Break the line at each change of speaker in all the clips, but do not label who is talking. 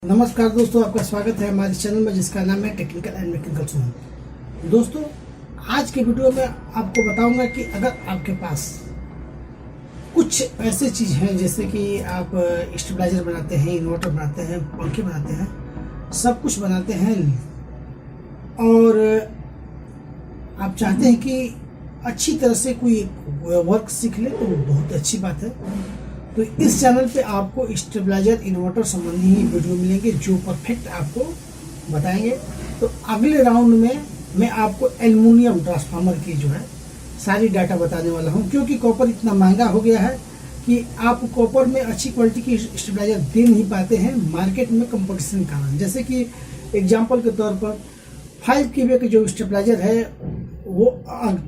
नमस्कार दोस्तों, आपका स्वागत है हमारे चैनल में जिसका नाम है टेक्निकल एंड मैकेनिकल जोन। दोस्तों, आज के वीडियो में आपको बताऊंगा कि अगर आपके पास कुछ ऐसे चीज़ हैं जैसे कि आप स्टेबलाइजर बनाते हैं, इन्वर्टर बनाते हैं, पंखे बनाते हैं, सब कुछ बनाते हैं और आप चाहते हैं कि अच्छी तरह से कोई वर्क सीख ले तो बहुत अच्छी बात है। तो इस चैनल पे आपको स्टेबलाइजर इन्वर्टर संबंधी ही वीडियो मिलेंगे जो परफेक्ट आपको बताएंगे। तो अगले राउंड में मैं आपको एल्युमिनियम ट्रांसफार्मर की जो है सारी डाटा बताने वाला हूं, क्योंकि कॉपर इतना महंगा हो गया है कि आप कॉपर में अच्छी क्वालिटी की स्टेबलाइजर दे नहीं पाते हैं मार्केट में कंपटीशन के कारण। जैसे कि एग्जाम्पल के तौर पर 5 kVA के जो स्टेबलाइजर है वो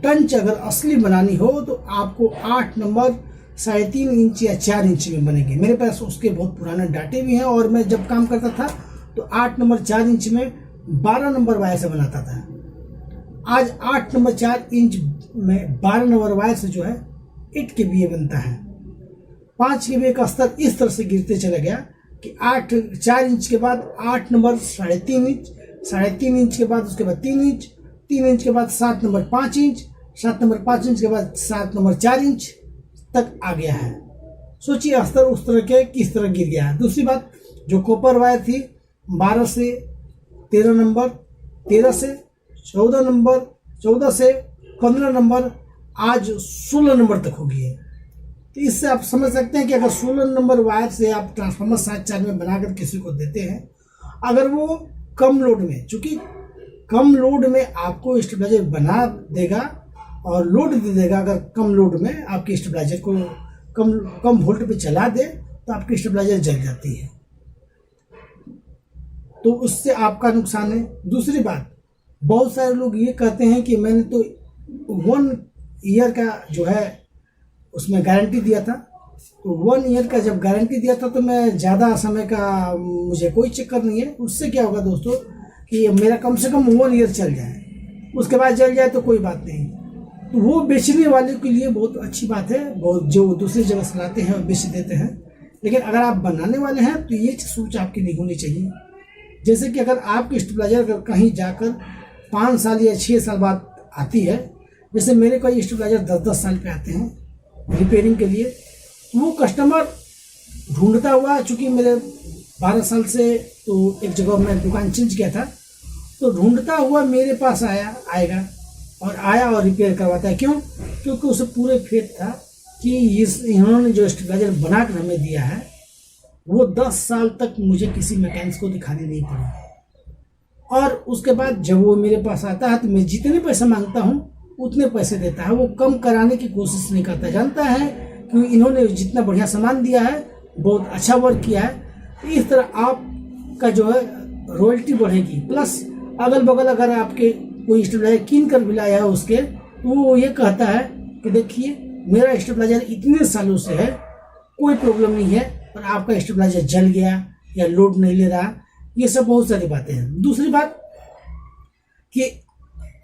टंच अगर असली बनानी हो तो आपको 8 नंबर 3.5 इंच या 4 इंच में बनेंगे। मेरे पास उसके बहुत पुराने डाटे भी हैं और मैं जब काम करता था तो 8 नंबर 4 इंच में 12 नंबर वायर से बनाता था। आज 8 नंबर 4 इंच में 12 नंबर वायर से जो है 8 kVA बनता है। 5 kVA का स्तर इस तरह से गिरते चला गया कि 4 इंच के बाद 8 नंबर 3.5 इंच, 3.5 इंच के बाद उसके बाद 3 इंच, 3 इंच के बाद 7 नंबर 5 इंच, 7 नंबर 5 इंच के बाद 7 नंबर 4 इंच तक आ गया है। सोचिए स्तर उस तरह के किस तरह गिर गया है। दूसरी बात, जो कॉपर वायर थी 12 से 13 नंबर, 13 से 14 नंबर, 14 से 15 नंबर, आज 16 नंबर तक हो गई है। तो इससे आप समझ सकते हैं कि अगर 16 नंबर वायर से आप ट्रांसफार्मर 7/4 में बनाकर किसी को देते हैं, अगर वो कम लोड में, चूंकि कम लोड में आपको स्टेबलाइजर बना देगा और लोड दे देगा, अगर कम लोड में आपके स्टेबलाइजर को कम वोल्ट पे चला दे तो आपकी स्टेबलाइजर जल जाती है, तो उससे आपका नुकसान है। दूसरी बात, बहुत सारे लोग ये कहते हैं कि मैंने तो 1 ईयर का जो है उसमें गारंटी दिया था, तो 1 ईयर का जब गारंटी दिया था तो मैं ज़्यादा समय का मुझे कोई चक्कर नहीं है। उससे क्या होगा दोस्तों कि मेरा कम से कम 1 ईयर चल जाए, उसके बाद जल जाए तो कोई बात नहीं। तो वो बेचने वाले के लिए बहुत अच्छी बात है, बहुत जो दूसरी जगह चलाते हैं और बेच देते हैं। लेकिन अगर आप बनाने वाले हैं तो ये सोच आपकी नहीं होनी चाहिए। जैसे कि अगर आपकी स्टेबलाइजर अगर कहीं जाकर 5 साल या 6 साल बाद आती है, जैसे मेरे कई स्टेबलाइजर 10-10 साल पे आते हैं रिपेयरिंग के लिए, तो वो कस्टमर ढूंढता हुआ, चूँकि मेरे 12 साल से तो एक जगह मैं दुकान चेंज किया था, तो ढूंढता हुआ मेरे पास आएगा और रिपेयर करवाता है। क्यों? क्योंकि उसे पूरे फेथ था कि इन्होंने जो स्टेबलाइजर बना कर हमें दिया है वो 10 साल तक मुझे किसी मैकेनिक्स को दिखानी नहीं पड़ी। और उसके बाद जब वो मेरे पास आता है तो मैं जितने पैसे मांगता हूँ उतने पैसे देता है, वो कम कराने की कोशिश नहीं करता। जानता है कि इन्होंने जितना बढ़िया सामान दिया है, बहुत अच्छा वर्क किया है। इस तरह आपका जो है रॉयल्टी बढ़ेगी। प्लस अगल बगल अगर आपके कोई स्टेबलाइजर कीन कर भी लाया है उसके, तो वो ये कहता है कि देखिए मेरा स्टेबलाइजर इतने सालों से है, कोई प्रॉब्लम नहीं है, और आपका स्टेबलाइजर जल गया या लोड नहीं ले रहा। ये सब बहुत सारी बातें हैं। दूसरी बात कि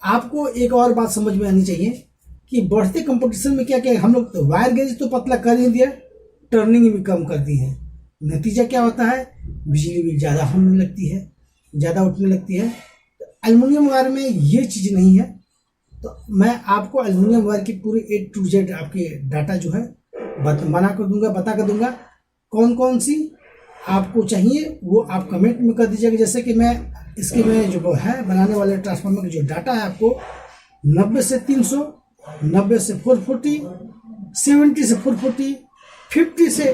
आपको एक और बात समझ में आनी चाहिए कि बढ़ते कंपटीशन में क्या क्या हम लोग तो वायर गेज तो पतला कर ही दिया, टर्निंग भी कम कर दी है। नतीजा क्या होता है? बिजली भी ज़्यादा होने लगती है, ज़्यादा उठने लगती है। एल्युमिनियम वायर में ये चीज़ नहीं है। तो मैं आपको एल्युमिनियम वायर की पूरी A to Z आपकी डाटा जो है बता कर दूंगा। कौन कौन सी आपको चाहिए वो आप कमेंट में कर दीजिएगा। जैसे कि मैं इसके में जो है बनाने वाले ट्रांसफार्मर की जो डाटा है आपको 90 से 300, 90 से 440, 70 से 440, 50 से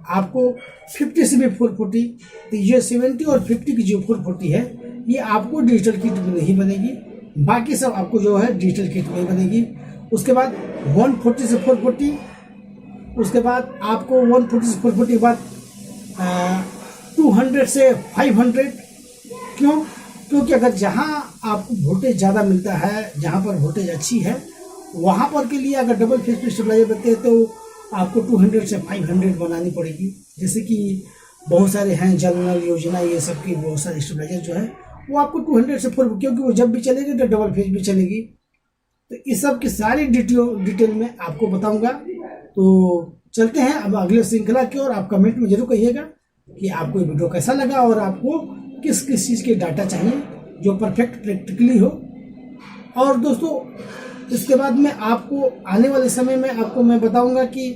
आपको 50 से भी 440। तो ये 70 और 50 की जो 440 है ये आपको डिजिटल किट में नहीं बनेगी, बाकी सब आपको जो है डिजिटल किट में बनेगी। उसके बाद 140 से 440, उसके बाद आपको 140 से 440 के बाद 200 से 500। क्यों? क्योंकि अगर जहाँ आपको वोल्टेज ज़्यादा मिलता है, जहाँ पर वोल्टेज अच्छी है, वहाँ पर के लिए अगर डबल फेज पे स्टेबलाइजर बनते हैं तो आपको 200 से 500 बनानी पड़ेगी। जैसे कि बहुत सारे हैं जनरल योजना, ये सब की बहुत सारे स्टेबलाइजर जो है वो आपको 200 से 4, क्योंकि वो जब भी चलेगी तो डबल फेज भी चलेगी। तो इस सब की सारी डिटेल में आपको बताऊंगा। तो चलते हैं अब अगले श्रृंखला की ओर। आप कमेंट में जरूर कहिएगा कि आपको ये वीडियो कैसा लगा और आपको किस किस चीज़ के डाटा चाहिए जो परफेक्ट प्रैक्टिकली हो। और दोस्तों इसके बाद में आपको आने वाले समय में आपको मैं बताऊंगा कि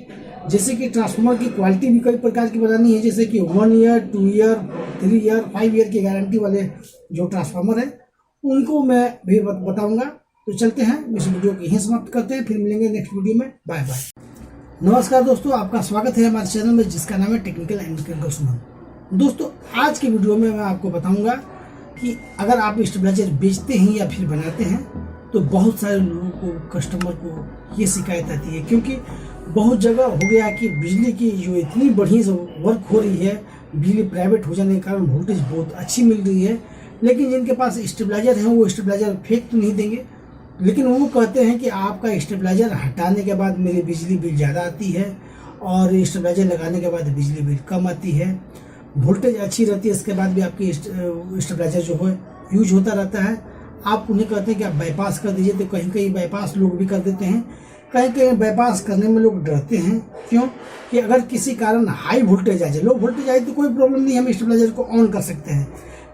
जैसे कि ट्रांसफार्मर की क्वालिटी भी कई प्रकार की बनानी है, जैसे कि 1 ईयर 2 ईयर 3 ईयर 5 ईयर की गारंटी वाले जो ट्रांसफार्मर है उनको मैं भी बताऊंगा। तो चलते हैं, इस वीडियो को यहीं समाप्त करते हैं, फिर मिलेंगे नेक्स्ट वीडियो में। Bye bye. नमस्कार दोस्तों, आपका स्वागत है हमारे चैनल में जिसका नाम है टेक्निकल एंड मैकेनिकल सुमन। दोस्तों आज के वीडियो में मैं आपको बताऊंगा कि अगर आप स्टेबलाइजर बेचते हैं या फिर बनाते हैं तो बहुत सारे लोगों को, कस्टमर को ये शिकायत आती है, क्योंकि बहुत जगह हो गया कि बिजली की जो इतनी बढ़िया वर्क हो रही है, बिजली प्राइवेट हो जाने के कारण वोल्टेज बहुत अच्छी मिल रही है, लेकिन जिनके पास स्टेबलाइजर है वो स्टेबलाइजर फेंक तो नहीं देंगे, लेकिन वो कहते हैं कि आपका स्टेबलाइजर हटाने के बाद मेरी बिजली बिल ज़्यादा आती है और स्टेबलाइजर लगाने के बाद बिजली बिल कम आती है, वोल्टेज अच्छी रहती है, इसके बाद भी आपकी स्टेबलाइजर जो है यूज होता रहता है। आप उन्हें कहते हैं कि आप बाईपास कर दीजिए, तो कहीं कहीं बाईपास लोग भी कर देते हैं, कहीं कहीं बाईपास करने में लोग डरते हैं। क्यों? कि अगर किसी कारण हाई वोल्टेज आ जाए, लो वोल्टेज आए तो कोई प्रॉब्लम नहीं, हम स्टेबलाइजर को ऑन कर सकते हैं,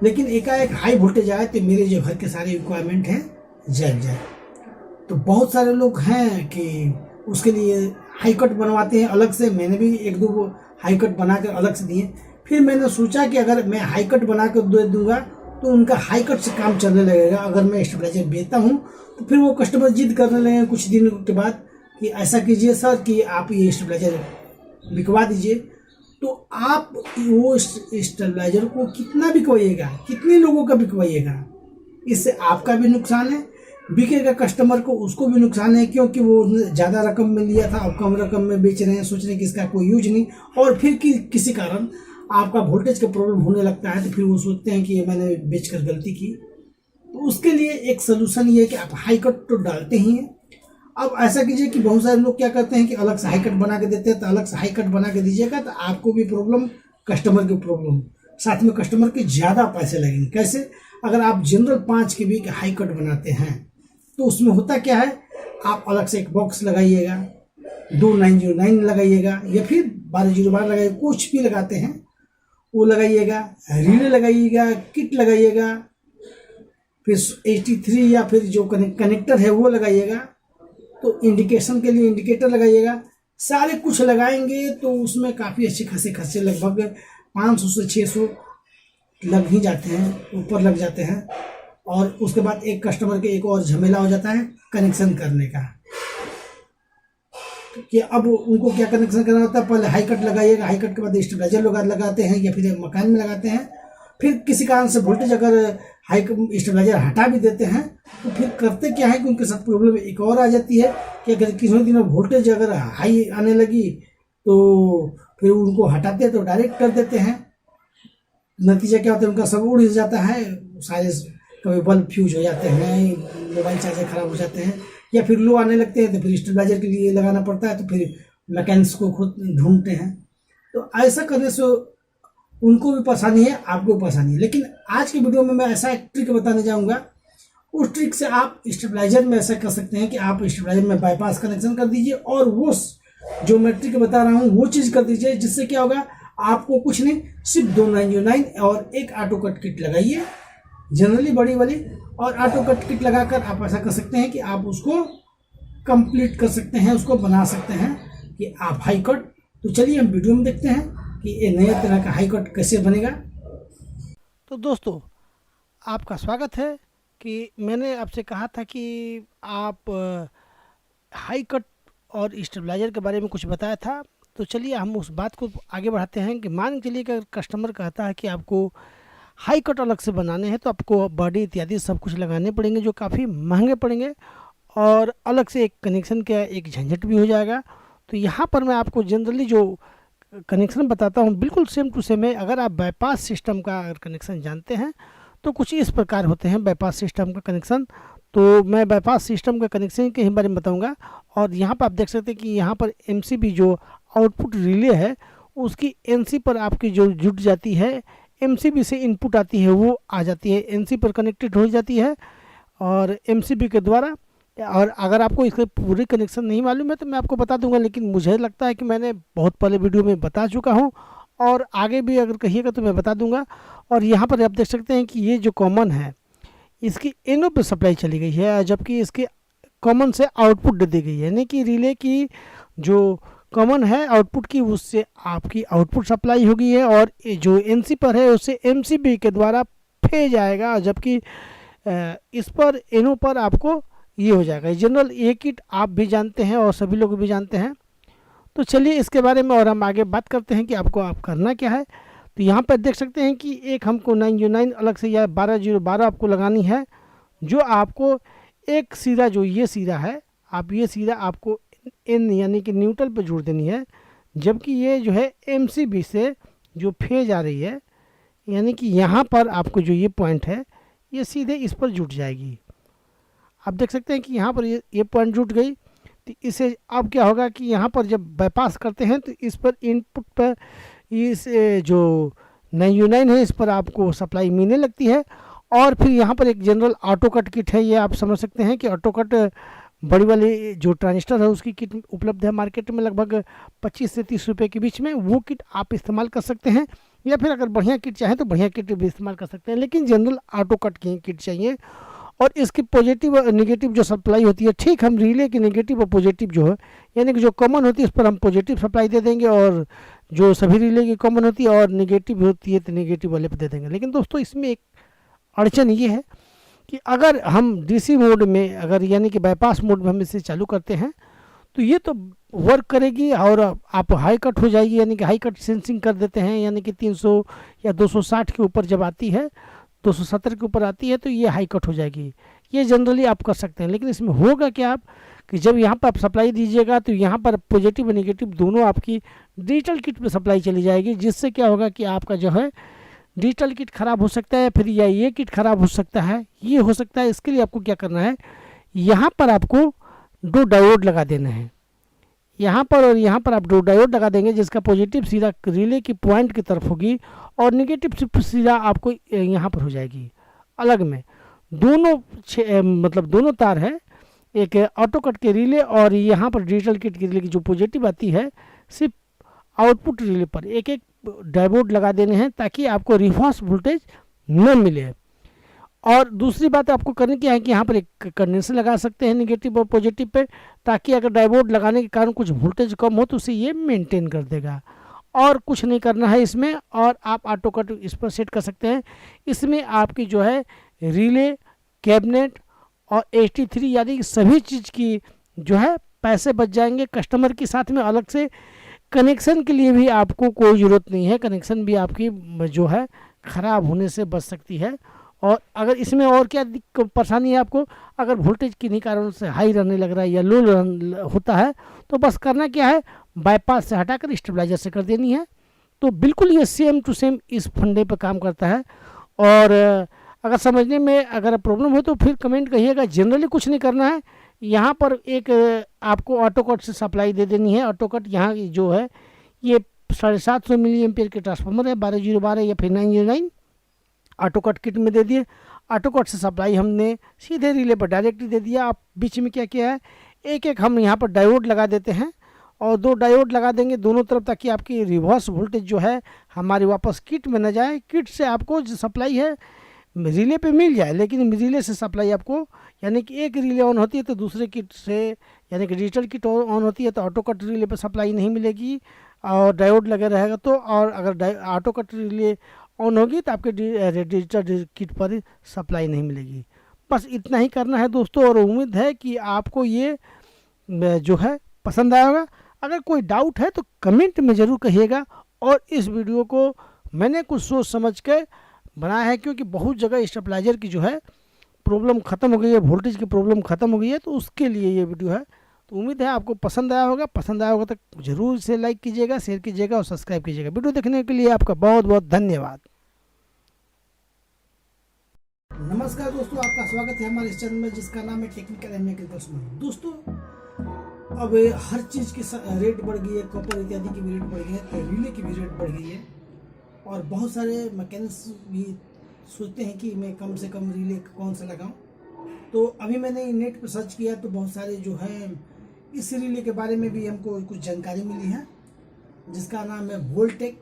लेकिन एकाएक हाई वोल्टेज आए तो मेरे जो घर के सारे रिक्वायरमेंट हैं जल जाए। तो बहुत सारे लोग हैं कि उसके लिए हाई कट बनवाते हैं अलग से। मैंने भी 1-2 हाई कट बना कर अलग से दिए। फिर मैंने सोचा कि अगर मैं हाई कट बना कर दे दूंगा तो उनका हाई कट से काम चलने लगेगा। अगर मैं स्टेबलाइजर बेचता हूँ तो फिर वो कस्टमर जिद करने लगेंगे कुछ दिनों के बाद कि ऐसा कीजिए सर कि आप ये स्टेबलाइजर बिकवा दीजिए। तो आप वो स्टेबलाइजर को कितना बिकवाइएगा, कितने लोगों का बिकवाइएगा, इससे आपका भी नुकसान है, बिकेगा कस्टमर को उसको भी नुकसान है, क्योंकि वो ज़्यादा रकम में लिया था, अब कम रकम में बेच रहे हैं, सोच रहे हैं कि इसका कोई यूज नहीं, और फिर किसी कारण आपका वोल्टेज का प्रॉब्लम होने लगता है तो फिर वो सोचते हैं कि ये मैंने बेचकर गलती की। तो उसके लिए एक सोल्यूशन ये है कि आप हाई कट तो डालते ही हैं। अब ऐसा कीजिए कि बहुत सारे लोग क्या करते हैं कि अलग से हाई कट बना के देते हैं, तो अलग से हाई कट बना के दीजिएगा तो आपको भी प्रॉब्लम, कस्टमर की प्रॉब्लम, साथ में कस्टमर के ज़्यादा पैसे लगेंगे। कैसे? अगर आप जनरल 5 के भी हाई कट बनाते हैं तो उसमें होता क्या है, आप अलग से एक बॉक्स लगाइएगा, 2909 लगाइएगा या फिर 1208 लगाइएगा, कुछ भी लगाते हैं वो लगाइएगा, रिले लगाइएगा, किट लगाइएगा, फिर 83 या फिर जो कनेक्टर है वो लगाइएगा, तो इंडिकेशन के लिए इंडिकेटर लगाइएगा। सारे कुछ लगाएंगे तो उसमें काफ़ी अच्छे खासे खर्चे लगभग 500 से 600 लग ही जाते हैं, ऊपर लग जाते हैं। और उसके बाद एक कस्टमर के एक और झमेला हो जाता है कनेक्शन करने का, कि अब उनको क्या कनेक्शन करना होता है, पहले हाई कट लगाइएगा, हाई कट के बाद स्टेबलाइजर लगाते हैं या फिर मकान में लगाते हैं, फिर किसी कारण से वोल्टेज अगर हाई स्टेबलाइजर हटा भी देते हैं तो फिर करते क्या है कि उनके साथ प्रॉब्लम एक और आ जाती है कि अगर किसी दिन वोल्टेज अगर हाई आने लगी तो फिर उनको हटाते हैं तो डायरेक्ट कर देते हैं। नतीजा क्या होता है, उनका सब उड़ जाता है, सारे कभी बल्ब फ्यूज हो जाते हैं, मोबाइल चार्जर खराब हो जाते हैं, या फिर लो आने लगते हैं तो फिर स्टेबलाइजर के लिए लगाना पड़ता है, तो फिर मैकेनिक्स को खुद ढूंढते हैं। तो ऐसा करने से उनको भी परेशानी है, आपको भी परेशानी है। लेकिन आज की वीडियो में मैं ऐसा एक ट्रिक बताने जाऊंगा, उस ट्रिक से आप स्टेबलाइजर में ऐसा कर सकते हैं कि आप स्टेबलाइजर में बाईपास कनेक्शन कर दीजिए और वो जो मैं ट्रिक बता रहा हूँ वो चीज़ कर दीजिए, जिससे क्या होगा, आपको कुछ नहीं, सिर्फ 2909 और एक ऑटो कट किट लगाइए, जनरली बड़ी वाली, और ऑटो कट किट लगाकर आप ऐसा कर सकते हैं कि आप उसको कंप्लीट कर सकते हैं, उसको बना सकते हैं कि आप हाई कट। तो चलिए हम वीडियो में देखते हैं कि ये नए तरह का हाई कट कैसे बनेगा। तो दोस्तों आपका स्वागत है कि मैंने आपसे कहा था कि आप हाई कट और स्टेबलाइजर के बारे में कुछ बताया था। तो चलिए हम उस बात को आगे बढ़ाते हैं कि मान के चलिए कि कस्टमर कहता है कि आपको हाई कट अलग से बनाने हैं तो आपको बॉडी इत्यादि सब कुछ लगाने पड़ेंगे जो काफ़ी महंगे पड़ेंगे, और अलग से एक कनेक्शन का एक झंझट भी हो जाएगा। तो यहाँ पर मैं आपको जनरली जो कनेक्शन बताता हूँ बिल्कुल सेम टू सेम है। अगर आप बाईपास सिस्टम का अगर कनेक्शन जानते हैं तो कुछ इस प्रकार होते हैं बाईपास सिस्टम का कनेक्शन। तो मैं बाईपास सिस्टम का कनेक्शन के ही बारे में बताऊँगा। और यहाँ पर आप देख सकते हैं कि यहाँ पर MCB जो आउटपुट रिले है उसकी NC पर आपकी जो जुट जाती है, MCB से इनपुट आती है वो आ जाती है, NC पर कनेक्टेड हो जाती है और MCB के द्वारा। और अगर आपको इसके पूरी कनेक्शन नहीं मालूम है तो मैं आपको बता दूंगा, लेकिन मुझे लगता है कि मैंने बहुत पहले वीडियो में बता चुका हूं और आगे भी अगर कहिएगा तो मैं बता दूंगा। और यहाँ पर आप देख सकते हैं कि ये जो कॉमन है इसकी इनों पे सप्लाई चली गई है, जबकि इसके कॉमन से आउटपुट दे दी गई है, यानी कि रिले की जो कॉमन है आउटपुट की उससे आपकी आउटपुट सप्लाई होगी है, और जो एनसी पर है उससे एमसीबी के द्वारा फेज जाएगा, जबकि इस पर इनों पर आपको ये हो जाएगा। जनरल ये किट आप भी जानते हैं और सभी लोग भी जानते हैं। तो चलिए इसके बारे में और हम आगे बात करते हैं कि आपको आप करना क्या है। तो यहाँ पर देख सकते हैं कि एक हमको 909 अलग से या 12012 आपको लगानी है, जो आपको एक सिरा जो ये सिरा है आप ये सिरा आपको इन यानी कि न्यूट्रल पे जोड़ देनी है, जबकि ये जो है एमसीबी से जो फेज आ रही है यानी कि यहाँ पर आपको जो ये पॉइंट है ये सीधे इस पर जुट जाएगी। आप देख सकते हैं कि यहाँ पर ये पॉइंट जुट गई। तो इसे अब क्या होगा कि यहाँ पर जब बाईपास करते हैं तो इस पर इनपुट पर इस जो 9U9 है इस पर आपको सप्लाई मिलने लगती है। और फिर यहाँ पर एक जनरल ऑटो कट किट है, ये आप समझ सकते हैं कि ऑटो कट बड़ी वाली जो ट्रांजिस्टर है उसकी किट उपलब्ध है मार्केट में लगभग 25 से 30 रुपये के बीच में, वो किट आप इस्तेमाल कर सकते हैं। या फिर अगर बढ़िया किट चाहें तो बढ़िया किट भी इस्तेमाल कर सकते हैं, लेकिन जनरल ऑटो कट की किट चाहिए। और इसकी पॉजिटिव और नेगेटिव जो सप्लाई होती है, ठीक हम रिले की नेगेटिव और पॉजिटिव जो है यानी कि जो कॉमन होती है इस पर हम पॉजिटिव सप्लाई दे देंगे, और जो सभी रिले की कॉमन होती है और नेगेटिव होती है तो नेगेटिव वाले पर दे देंगे। लेकिन दोस्तों इसमें एक अड़चन ये है कि अगर हम डीसी मोड में अगर यानी कि बाईपास मोड में हम इसे चालू करते हैं तो ये तो वर्क करेगी और आप हाई कट हो जाएगी, यानी कि हाई कट सेंसिंग कर देते हैं, यानी कि 300 या 260 के ऊपर जब आती है 270 के ऊपर आती है तो ये हाई कट हो जाएगी। ये जनरली आप कर सकते हैं, लेकिन इसमें होगा क्या आप कि जब यहाँ पर आप सप्लाई दीजिएगा तो यहाँ पर पॉजिटिव और नेगेटिव दोनों आपकी डिजिटल किट में सप्लाई चली जाएगी, जिससे क्या होगा कि आपका जो है डिजिटल किट ख़राब हो सकता है, फिर या ये किट ख़राब हो सकता है, ये हो सकता है। इसके लिए आपको क्या करना है, यहाँ पर आपको 2 डायोड लगा देना है, यहाँ पर और यहाँ पर आप 2 डायोड लगा देंगे, जिसका पॉजिटिव सीधा रिले की पॉइंट की तरफ होगी और नेगेटिव सीधा आपको यहाँ पर हो जाएगी अलग में। दोनों मतलब दोनों तार है, एक ऑटो कट के रिले और यहाँ पर डिजिटल किट के रिले की जो पॉजिटिव आती है सिर्फ आउटपुट रिले पर एक एक डायोड लगा देने हैं, ताकि आपको रिवर्स वोल्टेज न मिले। और दूसरी बात आपको करनी क्या है कि यहाँ पर एक कंडेंसर लगा सकते हैं नेगेटिव और पॉजिटिव पे, ताकि अगर डायोड लगाने के कारण कुछ वोल्टेज कम हो तो उसे ये मेंटेन कर देगा। और कुछ नहीं करना है इसमें, और आप ऑटो कट इस पर सेट कर सकते हैं। इसमें आपकी जो है रिले, कैबिनेट और HT3 यानी कि सभी चीज़ की जो है पैसे बच जाएंगे कस्टमर के साथ में। अलग से कनेक्शन के लिए भी आपको कोई ज़रूरत नहीं है, कनेक्शन भी आपकी जो है ख़राब होने से बच सकती है। और अगर इसमें और क्या परेशानी है आपको, अगर वोल्टेज किन्हीं कारणों से हाई रहने लग रहा है या लो होता है तो बस करना क्या है, बाईपास से हटाकर स्टेबलाइजर से कर देनी है। तो बिल्कुल ये सेम टू सेम इस फंडे पर काम करता है। और अगर समझने में अगर प्रॉब्लम हो तो फिर कमेंट कहिएगा। जनरली कुछ नहीं करना है, यहाँ पर एक आपको ऑटो कट से सप्लाई दे देनी है। ऑटो कट यहाँ जो है ये 750 मिली एम्पियर के ट्रांसफार्मर है, 12012 या फिर 909 ऑटो कट किट में दे दिए। ऑटो कट से सप्लाई हमने सीधे रिले पर डायरेक्टली दे दिया। आप बीच में क्या किया है, एक एक हम यहाँ पर डायोड लगा देते हैं और 2 डायोड लगा देंगे दोनों तरफ, ताकि आपकी रिवर्स वोल्टेज जो है हमारी वापस किट में न जाए। किट से आपको जो सप्लाई है रिले पे मिल जाए, लेकिन रिले से सप्लाई आपको यानी कि एक रिले ऑन होती है तो दूसरे किट से यानी कि डिजिटल किट ऑन होती है तो ऑटो कट रिले पर सप्लाई नहीं मिलेगी और डायोड लगे रहेगा तो। और अगर ऑटो कट रिले ऑन होगी तो आपके डिजिटल किट पर सप्लाई नहीं मिलेगी। बस इतना ही करना है दोस्तों, और उम्मीद है कि आपको ये जो है पसंद आएगा। अगर कोई डाउट है तो कमेंट में ज़रूर कहिएगा। और इस वीडियो को मैंने कुछ सोच समझ के बनाया है, क्योंकि बहुत जगह स्टेबलाइजर की जो है प्रॉब्लम ख़त्म हो गई है, वोल्टेज की प्रॉब्लम ख़त्म हो गई है, तो उसके लिए ये वीडियो है। तो उम्मीद है आपको पसंद आया होगा। पसंद आया होगा तो ज़रूर इसे लाइक कीजिएगा, शेयर कीजिएगा और सब्सक्राइब कीजिएगा। वीडियो देखने के लिए आपका बहुत बहुत धन्यवाद। नमस्कार दोस्तों, आपका स्वागत है हमारे इस चैनल में जिसका नाम है टेक्निकल एंड मैकेनिकल। दोस्तों अब हर चीज़ की रेट बढ़ गई है, कॉपर इत्यादि की भी रेट बढ़ गई है, तो रिले की भी रेट बढ़ गई है। और बहुत सारे मैकेनिक्स भी सोचते हैं कि मैं कम से कम रिले कौन सा लगाऊं। तो अभी मैंने नेट पर सर्च किया तो बहुत सारे जो है इस रिले के बारे में भी हमको कुछ जानकारी मिली है, जिसका नाम है वोल्टेक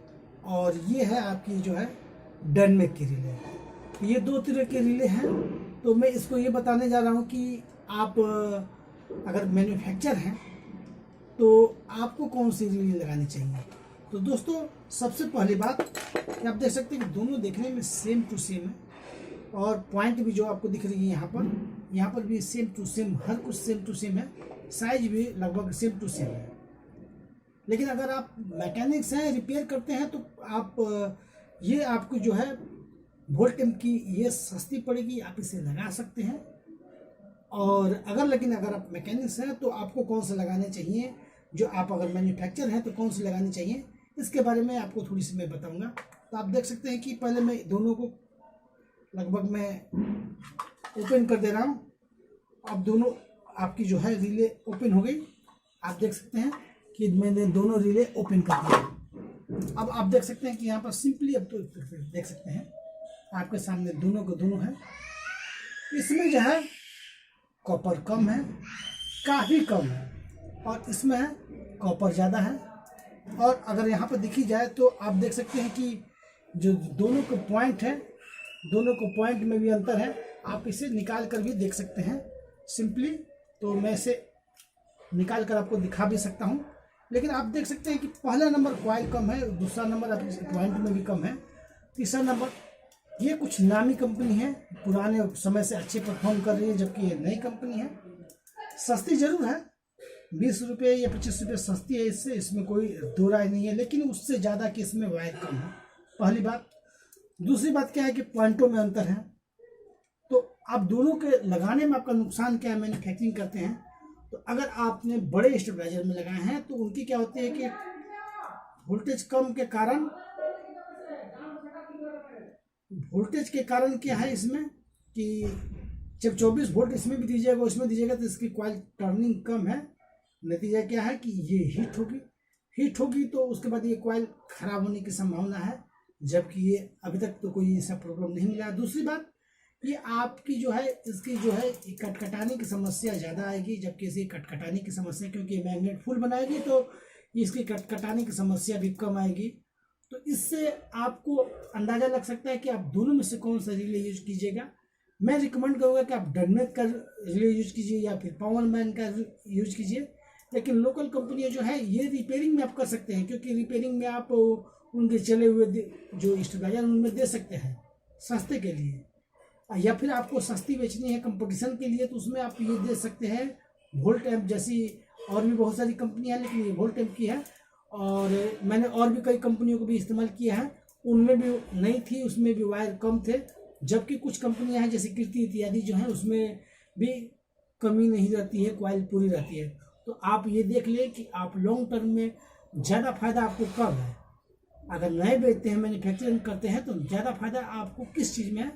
और ये है आपकी जो है डनमेक की रिले। ये दो तरह के रिले हैं। तो मैं इसको ये बताने जा रहा हूँ कि आप अगर मैन्युफैक्चर हैं तो आपको कौन सी रिले लगानी चाहिए। तो दोस्तों सबसे पहली बात कि आप देख सकते हैं कि दोनों देखने में सेम टू सेम है और पॉइंट भी जो आपको दिख रही है यहाँ पर भी सेम टू सेम, हर कुछ सेम टू सेम है, साइज भी लगभग सेम टू सेम है। लेकिन अगर आप मैकेनिक्स हैं, रिपेयर करते हैं, तो आप ये आपको जो है वोल्टेम की ये सस्ती पड़ेगी, आप इसे लगा सकते हैं। और अगर आप मैकेनिक्स हैं तो आपको कौन से लगाने चाहिए, जो आप अगर मैन्युफैक्चर हैं तो कौन से लगानी चाहिए, इसके बारे में आपको थोड़ी सी मैं बताऊंगा। तो आप देख सकते हैं कि पहले मैं दोनों को लगभग मैं ओपन कर दे रहा हूँ। अब दोनों आपकी जो है रिले ओपन हो गई। आप देख सकते हैं कि मैंने दोनों रिले ओपन कर दिए। अब आप देख सकते हैं कि यहाँ पर सिंपली अब तो देख सकते हैं आपके सामने दोनों को दोनों है। इसमें जो है कॉपर कम है, काफ़ी कम है, और इसमें है कॉपर ज़्यादा है। और अगर यहाँ पर देखी जाए तो आप देख सकते हैं कि जो दोनों के पॉइंट है, दोनों को पॉइंट में भी अंतर है। आप इसे निकाल कर भी देख सकते हैं सिंपली। तो मैं इसे निकाल कर आपको दिखा भी सकता हूँ। लेकिन आप देख सकते हैं कि पहला नंबर कॉइल कम है, दूसरा नंबर आप पॉइंट में भी कम है, तीसरा नंबर ये कुछ नामी कंपनी है, पुराने समय से अच्छे परफॉर्म कर रही है, जबकि ये नई कंपनी है। सस्ती जरूर है, 20 रुपये या 25 रुपये सस्ती है इससे, इसमें कोई दो राय नहीं है, लेकिन उससे ज़्यादा कि इसमें वायर कम है, पहली बात। दूसरी बात क्या है कि पॉइंटों में अंतर है। तो आप दोनों के लगाने में आपका नुकसान क्या है, मैन्युफैक्चरिंग करते हैं तो अगर आपने बड़े स्टेबलाइजर में लगाए हैं तो उनकी क्या होती है कि वोल्टेज कम के कारण, वोल्टेज के कारण क्या है इसमें कि जब 24 वोल्ट इसमें भी दीजिएगा उसमें दीजिएगा तो इसकी कॉइल टर्निंग कम है। नतीजा क्या है कि ये हीट होगी तो उसके बाद ये कॉइल खराब होने की संभावना है, जबकि ये अभी तक तो कोई ऐसा प्रॉब्लम नहीं मिला। दूसरी बात ये आपकी जो है इसकी जो है कटकटाने की समस्या ज़्यादा आएगी, जबकि इसकी कटकटाने की समस्या, क्योंकि मैग्नेट फुल बनाएगी तो इसकी कटकटाने की समस्या भी कम आएगी। तो इससे आपको अंदाज़ा लग सकता है कि आप दोनों में से कौन सा रिले यूज कीजिएगा। मैं रिकमेंड करूँगा कि आप डनमेक का रिले यूज कीजिए या फिर पावर मैन का यूज कीजिए। लेकिन लोकल कंपनियाँ जो है ये रिपेयरिंग में आप कर सकते हैं, क्योंकि रिपेयरिंग में आप उनके चले हुए जो स्टेबलाइजर उनमें दे सकते हैं सस्ते के लिए, या फिर आपको सस्ती बेचनी है कंपटीशन के लिए तो उसमें आप ये दे सकते हैं वोल्टेम जैसी, और भी बहुत सारी कंपनियाँ हैं लेकिन ये वोल्टेम की है। और मैंने और भी कई कंपनियों को भी इस्तेमाल किया है, उनमें भी नहीं थी, उसमें भी वायर कम थे, जबकि कुछ कंपनियां हैं जैसे कीर्ति इत्यादि जो हैं उसमें भी कमी नहीं रहती है, कॉइल पूरी रहती है। तो आप ये देख लें कि आप लॉन्ग टर्म में ज़्यादा फायदा आपको कब है। अगर नए बेचते हैं, मैन्युफैक्चरिंग करते हैं, तो ज़्यादा फायदा आपको किस चीज़ में है।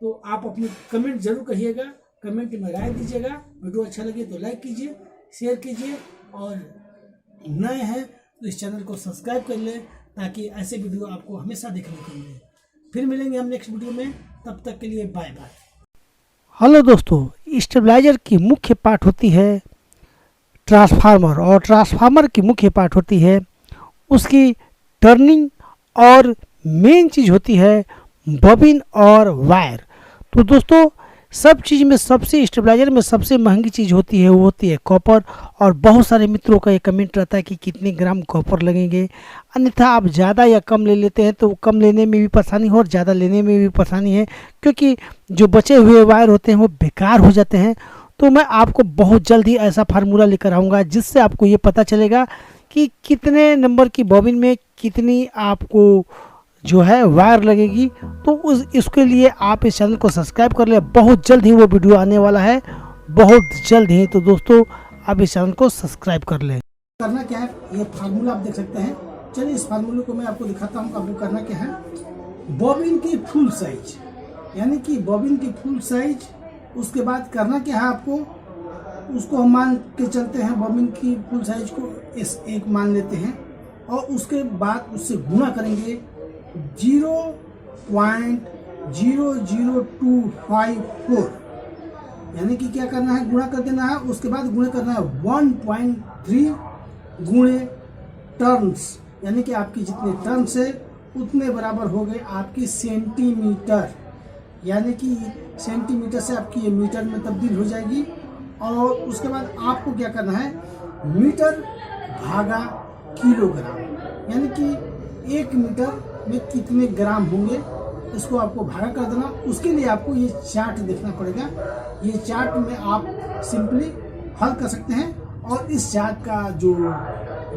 तो आप अपनी कमेंट जरूर कहिएगा, कमेंट में राय दीजिएगा। वीडियो अच्छा लगे तो लाइक कीजिए, शेयर कीजिए, और नए हैं तो इस चैनल को सब्सक्राइब कर लें ताकि ऐसे वीडियो आपको हमेशा देखने को मिले। फिर मिलेंगे हम नेक्स्ट वीडियो में, तब तक के लिए बाय बाय।
हेलो दोस्तों, स्टेबलाइजर की मुख्य पार्ट होती है ट्रांसफार्मर, और ट्रांसफार्मर की मुख्य पार्ट होती है उसकी टर्निंग, और मेन चीज़ होती है बॉबिन और वायर। तो दोस्तों सब चीज़ में सबसे, स्टेबलाइजर में सबसे महंगी चीज़ होती है वो होती है कॉपर। और बहुत सारे मित्रों का ये कमेंट रहता है कि कितने ग्राम कॉपर लगेंगे, अन्यथा आप ज़्यादा या कम ले लेते हैं तो कम लेने में भी परेशानी हो और ज़्यादा लेने में भी परेशानी है, क्योंकि जो बचे हुए वायर होते हैं वो बेकार हो जाते हैं। तो मैं आपको बहुत जल्द ही ऐसा फार्मूला लेकर आऊँगा जिससे आपको ये पता चलेगा कि कितने नंबर की बॉबिन में कितनी आपको जो है वायर लगेगी। तो इसके लिए आप इस चैनल को सब्सक्राइब कर ले, बहुत जल्द ही वो वीडियो आने वाला है, बहुत जल्द ही। तो दोस्तों आप इस चैनल को सब्सक्राइब कर लें।
करना क्या है, ये फार्मूला आप देख सकते हैं। चलिए इस फार्मूले को मैं आपको दिखाता हूँ। आपको करना क्या है, बॉबिन की फुल साइज, यानी कि बॉबिन की फुल साइज, उसके बाद करना क्या है आपको, उसको हम मान के चलते हैं, बॉबिन की फुल साइज को S1 मान लेते हैं, और उसके बाद उससे गुणा करेंगे 0.00254, यानी कि क्या करना है, गुणा कर देना है। उसके बाद गुणा करना है 1.3 गुणे टर्न्स, यानी कि आपकी जितने टर्न्स है उतने बराबर हो गए आपकी सेंटीमीटर, यानी कि सेंटीमीटर से आपकी ये मीटर में तब्दील हो जाएगी। और उसके बाद आपको क्या करना है, मीटर भागा किलोग्राम, यानी कि 1 मीटर में कितने ग्राम होंगे इसको आपको भागा कर देना। उसके लिए आपको ये चार्ट देखना पड़ेगा। ये चार्ट में आप सिंपली हल कर सकते हैं, और इस चार्ट का जो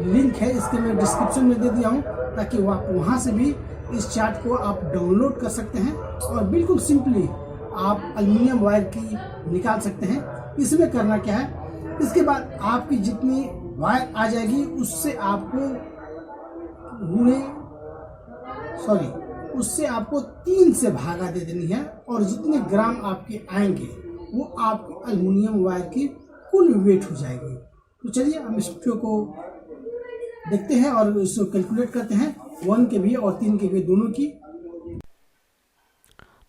लिंक है इसके मैं डिस्क्रिप्शन में दे दिया हूँ, ताकि वो आप वहाँ से भी इस चार्ट को आप डाउनलोड कर सकते हैं और बिल्कुल सिंपली आप एल्युमिनियम वायर की निकाल सकते हैं। इसमें करना क्या है, इसके बाद आपकी जितनी वायर आ जाएगी उससे आपको 3 से भागा दे देनी है, और जितने ग्राम आपके आएंगे वो आपकी एल्युमिनियम वायर की कुल वेट हो जाएगी। तो चलिए हम इस वीडियो को देखते हैं और इसको कैलकुलेट करते हैं 1 kVA और 3 kVA दोनों की।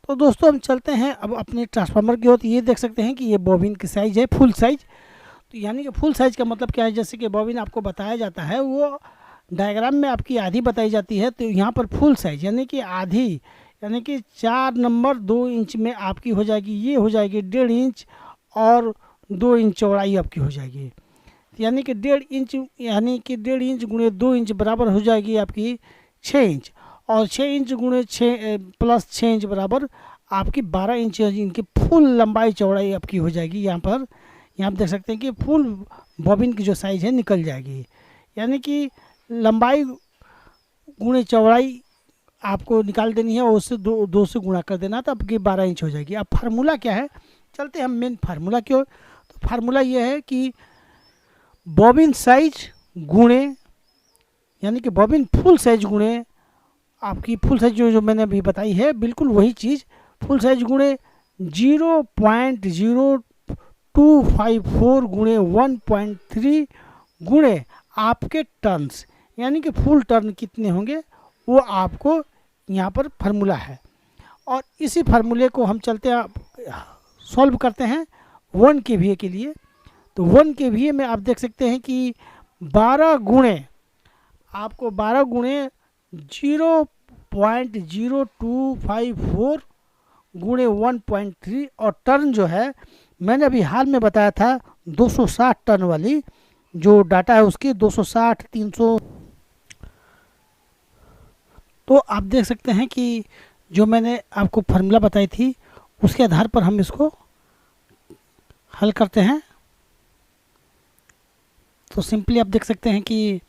तो दोस्तों हम चलते हैं अब अपने ट्रांसफार्मर की ओर। तो ये देख सकते हैं कि ये बॉबिन की साइज़ है फुल साइज। तो यानी कि फुल साइज का मतलब क्या है, जैसे कि बॉबिन आपको बताया जाता है वो डायग्राम में आपकी आधी बताई जाती है, तो यहाँ पर फुल साइज यानी कि आधी, यानी कि 4 नंबर 2 इंच में आपकी हो जाएगी। ये हो जाएगी 1.5 इंच और 2 इंच चौड़ाई आपकी हो जाएगी, यानी कि 1.5 इंच, यानी कि 1.5 इंच गुणे 2 इंच बराबर हो जाएगी आपकी 6 इंच, और 6 इंच गुणे 6 प्लस 6 इंच बराबर आपकी 12 इंच इनकी फुल लंबाई चौड़ाई आपकी हो जाएगी। यहाँ आप देख सकते हैं कि फुल बॉबिन की जो साइज़ है निकल जाएगी, यानी कि लंबाई गुणे चौड़ाई आपको निकाल देनी है और उससे 2 से गुणा कर देना, तो आपकी 12 इंच हो जाएगी। अब फार्मूला क्या है, चलते हैं हम मेन फार्मूला की ओर। तो फार्मूला ये है कि बॉबिन साइज गुणे, यानी कि बॉबिन फुल साइज गुणे आपकी फुल साइज जो मैंने अभी बताई है बिल्कुल वही चीज़, फुल साइज गुणे 0.0254 गुणे 1.3 गुणे आपके टर्न्स, यानी कि फुल टर्न कितने होंगे वो आपको यहाँ पर फार्मूला है। और इसी फार्मूले को हम चलते हैं सॉल्व करते हैं 1 kVA के लिए। तो 1 kVA में आप देख सकते हैं कि 12 गुणे 0.0254 गुणे 1.3, और टर्न जो है मैंने अभी हाल में बताया था 260 टर्न वाली जो डाटा है उसकी 260 300। तो आप देख सकते हैं कि जो मैंने आपको फार्मूला बताई थी उसके आधार पर हम इसको हल करते हैं। तो सिंपली आप देख सकते हैं कि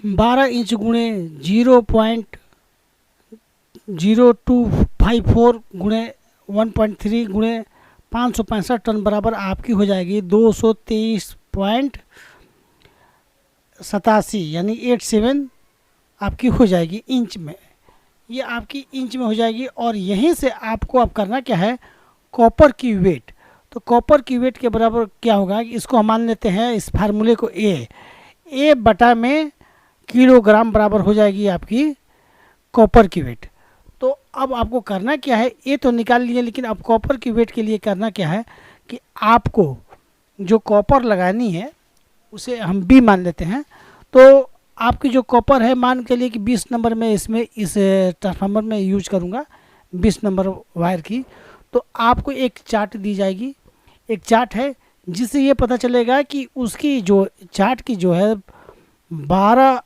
12 इंच गुणे 0.0254 गुणे 1.3 गुणे 565 टन बराबर आपकी हो जाएगी 223.87, यानी 87 आपकी हो जाएगी इंच में। ये आपकी इंच में हो जाएगी। और यहीं से आपको अब करना क्या है, कॉपर की वेट। तो कॉपर की वेट के बराबर क्या होगा, इसको हम मान लेते हैं इस फार्मूले को ए बटा में किलोग्राम बराबर हो जाएगी आपकी कॉपर की वेट। तो अब आपको करना क्या है, ये तो निकाल लिए, लेकिन अब कॉपर की वेट के लिए करना क्या है कि आपको जो कॉपर लगानी है उसे हम बी मान लेते हैं। तो आपकी जो कॉपर है मान के लिए कि 20 नंबर में इसमें इस ट्रांसफार्मर में यूज करूँगा 20 नंबर वायर की। तो आपको एक चार्ट दी जाएगी, एक चार्ट है जिससे ये पता चलेगा कि उसकी जो चार्ट की जो है 12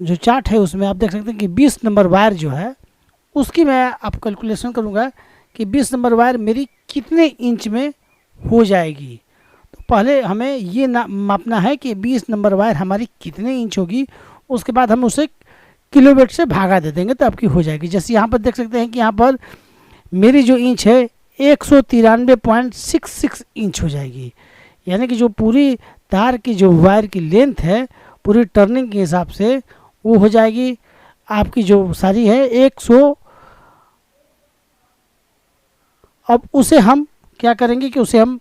जो चार्ट है उसमें आप देख सकते हैं कि 20 नंबर वायर जो है उसकी मैं आप कैलकुलेशन करूँगा कि 20 नंबर वायर मेरी कितने इंच में हो जाएगी। तो पहले हमें ये मापना है कि 20 नंबर वायर हमारी कितने इंच होगी, उसके बाद हम उसे किलोमीटर से भागा दे देंगे तो आपकी हो जाएगी। जैसे यहाँ पर देख सकते हैं कि यहाँ पर मेरी जो इंच है 193.66 इंच हो जाएगी, यानी कि जो पूरी तार की जो वायर की लेंथ है पूरी टर्निंग के हिसाब से वो हो जाएगी आपकी जो सारी है 100। अब उसे हम क्या करेंगे कि उसे हम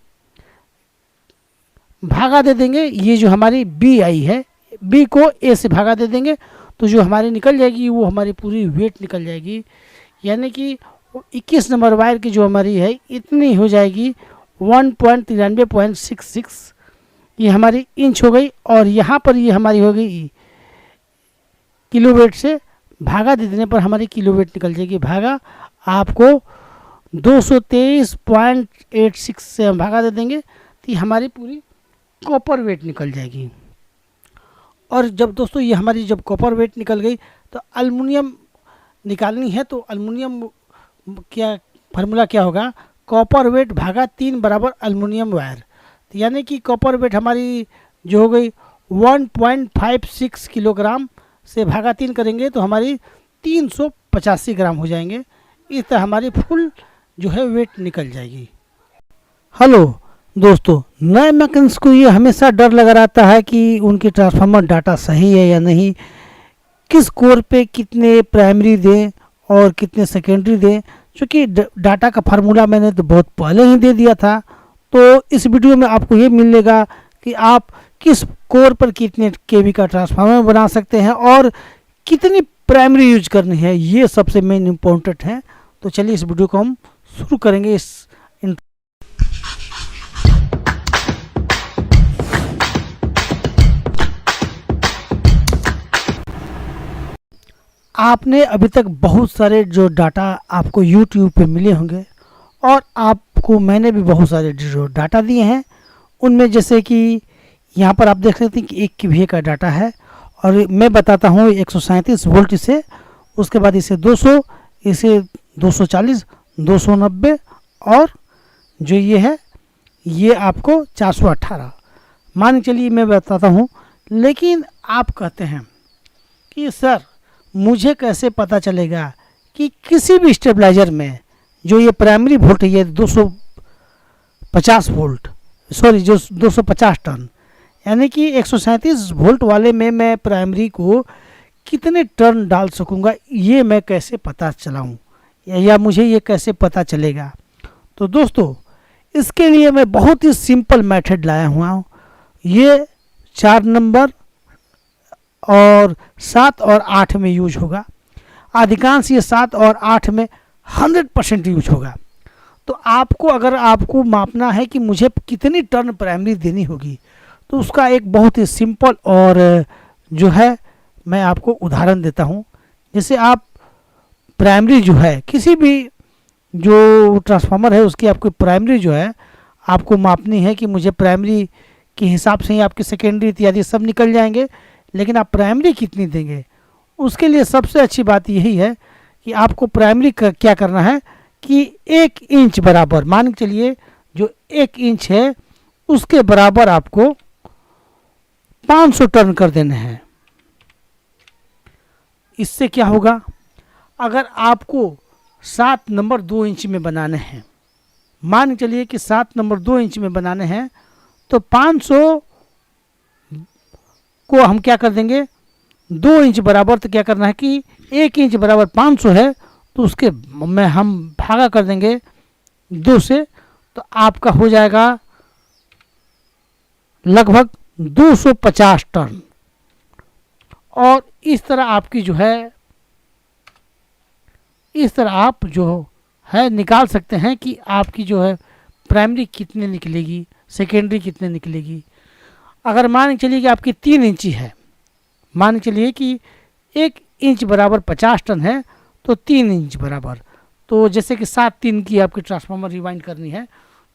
भागा दे देंगे, ये जो हमारी बी आई है बी को ए से भागा दे देंगे तो जो हमारी निकल जाएगी वो हमारी पूरी वेट निकल जाएगी, यानी कि 21 नंबर वायर की जो हमारी है इतनी हो जाएगी 193.66, ये हमारी इंच हो गई। और यहाँ पर ये हमारी हो गई किलोवेट से भागा दे देने पर हमारी किलोवेट निकल जाएगी। भागा आपको 223.86 से हम भागा दे देंगे तो ये हमारी पूरी कॉपर वेट निकल जाएगी। और जब दोस्तों ये हमारी जब कॉपर वेट निकल गई तो अल्मुनियम निकालनी है, तो अल्मुनियम क्या फार्मूला क्या होगा, कॉपर वेट भागा 3 बराबर अल्मुनियम वायर। तो यानी कि कॉपर वेट हमारी जो हो गई 1.56 किलोग्राम से भागा 3 करेंगे तो हमारी 385 ग्राम हो जाएंगे। इस तरह हमारी फुल जो है वेट निकल जाएगी। हेलो दोस्तों, नए मैकेनिक्स को ये हमेशा डर लगा रहता है कि उनके ट्रांसफार्मर डाटा सही है या नहीं, किस कोर पे कितने प्राइमरी दें और कितने सेकेंडरी दें। क्योंकि डाटा का फार्मूला मैंने तो बहुत पहले ही दे दिया था, तो इस वीडियो में आपको ये मिलेगा कि आप किस कोर पर कितने केवी का ट्रांसफार्मर बना सकते हैं और कितनी प्राइमरी यूज करनी है, ये सबसे मेन इम्पोर्टेंट है। तो चलिए इस वीडियो को हम शुरू करेंगे। आपने अभी तक बहुत सारे जो डाटा आपको YouTube पे मिले होंगे और आपको मैंने भी बहुत सारे जो डाटा दिए हैं, उनमें जैसे कि यहाँ पर आप देख सकते हैं कि 1 kVA का डाटा है और मैं बताता हूँ 137 वोल्ट इसे, उसके बाद इसे 200, इसे 240, 290 और जो ये है ये आपको 418 मान चलिए मैं बताता हूँ। लेकिन आप कहते हैं कि सर मुझे कैसे पता चलेगा कि किसी भी स्टेबलाइजर में जो ये प्राइमरी वोल्ट है ये 250 वोल्ट सॉरी जो 250 टर्न यानी कि 137 वोल्ट वाले में मैं प्राइमरी को कितने टर्न डाल सकूंगा, ये मैं कैसे पता चलाऊं या मुझे ये कैसे पता चलेगा। तो दोस्तों इसके लिए मैं बहुत ही सिंपल मेथड लाया हुआ हूँ। ये 4 नंबर और 7 और 8 में यूज होगा, अधिकांश ये 7 और 8 में 100% यूज होगा। तो आपको अगर आपको मापना है कि मुझे कितनी टर्न प्राइमरी देनी होगी, तो उसका एक बहुत ही सिंपल और जो है मैं आपको उदाहरण देता हूँ। जैसे आप प्राइमरी जो है किसी भी जो ट्रांसफार्मर है उसकी आपको प्राइमरी जो है आपको मापनी है कि मुझे प्राइमरी के हिसाब से ही आपके सेकेंडरी इत्यादि सब निकल जाएंगे, लेकिन आप प्राइमरी कितनी देंगे उसके लिए सबसे अच्छी बात यही है कि आपको प्राइमरी क्या करना है कि 1 इंच बराबर मान के चलिए जो 1 इंच है उसके बराबर आपको 500 टर्न कर देने हैं। इससे क्या होगा, अगर आपको 7 नंबर 2 इंच में बनाने हैं, मान के चलिए कि 7 नंबर 2 इंच में बनाने हैं, तो 500 को हम क्या कर देंगे 2 इंच बराबर, तो क्या करना है कि 1 इंच बराबर 500 है तो उसके में हम भागा कर देंगे 2 से, तो आपका हो जाएगा लगभग 250 टर्न। और इस तरह आपकी जो है इस तरह आप जो है निकाल सकते हैं कि आपकी जो है प्राइमरी कितने निकलेगी, सेकेंडरी कितने निकलेगी। अगर मान चलिए कि आपकी 3 इंची है, मान चलिए कि 1 इंच बराबर 50 टन है तो 3 इंच बराबर, तो जैसे कि 7-3 की आपकी ट्रांसफार्मर रिवाइंड करनी है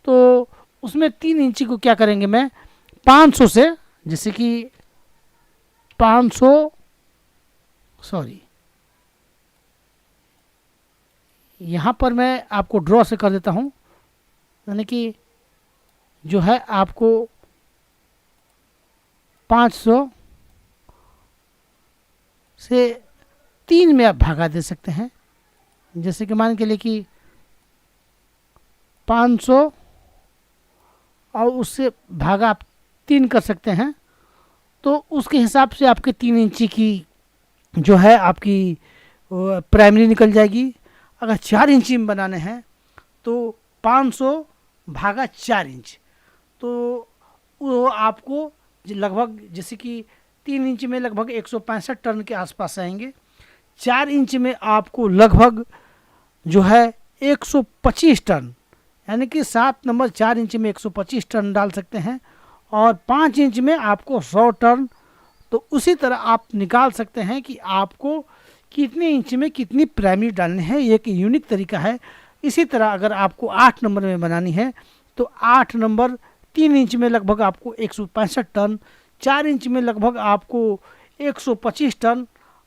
तो उसमें 3 इंची को क्या करेंगे, मैं 500 से जैसे कि 500 सॉरी यहाँ पर मैं आपको ड्रॉ से कर देता हूँ, यानी कि जो है आपको 500 से 3 में आप भागा दे सकते हैं। जैसे कि मान के लिए कि 500 और उससे भागा आप 3 कर सकते हैं, तो उसके हिसाब से आपके 3 इंची की जो है आपकी प्राइमरी निकल जाएगी। अगर 4 इंची में बनाने हैं तो 500 भागा 4 इंच, तो वो आपको लगभग जैसे कि 3 इंच में लगभग 165 टन के आसपास आएंगे, 4 इंच में आपको लगभग जो है 125 टन, यानी कि 7 नंबर 4 इंच में 125 टन डाल सकते हैं और 5 इंच में आपको 100 टन तो उसी तरह आप निकाल सकते हैं कि आपको कितने इंच में कितनी प्राइमरी डालनी है, ये एक यूनिक तरीका है। इसी तरह अगर आपको 8 नंबर में बनानी है तो 8 नंबर 3 इंच में लगभग आपको 165 टन, 4 इंच में लगभग आपको 125 टन,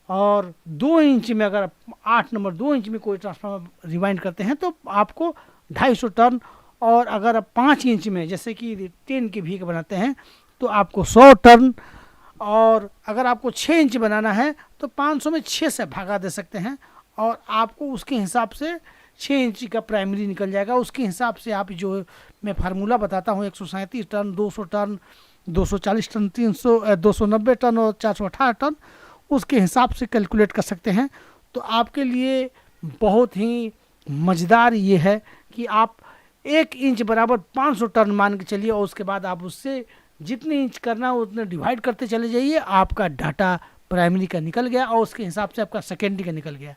और 2 इंच में अगर 8 नंबर 2 इंच में कोई ट्रांसफार्मर रिवाइंड करते हैं तो आपको 250 टन, और अगर आप 5 इंच में जैसे कि 10 के भी बनाते हैं तो आपको 100 टन, और अगर आपको 6 इंच बनाना है तो 500 में 6 से भागा दे सकते हैं, और आपको उसके हिसाब से 6 इंच का प्राइमरी निकल जाएगा। उसके हिसाब से आप जो मैं फार्मूला बताता हूँ 137 टन, 200 टन, 240 टन, 290 टन और 418 टन, उसके हिसाब से कैलकुलेट कर सकते हैं। तो आपके लिए बहुत ही मज़ेदार ये है कि आप 1 इंच बराबर 500 टन मान के चलिए, और उसके बाद आप उससे जितने इंच करना है उतने डिवाइड करते चले जाइए, आपका डाटा प्राइमरी का निकल गया और उसके हिसाब से आपका सेकेंडरी का निकल गया।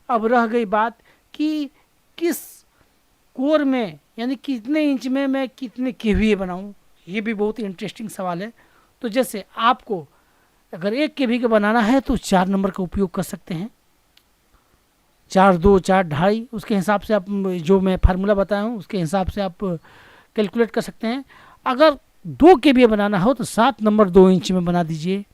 अब रह गई बात कि किस कोर में यानी कितने इंच में मैं कितने केवीए बनाऊं, ये भी बहुत इंटरेस्टिंग सवाल है। तो जैसे आपको अगर 1 केवी का बनाना है तो 4 नंबर का उपयोग कर सकते हैं, 4, 2, 4, 2.5, उसके हिसाब से आप जो मैं फार्मूला बताया हूँ उसके हिसाब से आप कैलकुलेट कर सकते हैं। अगर 2 केवीए बनाना हो तो 7 नंबर 2 इंच में बना दीजिए,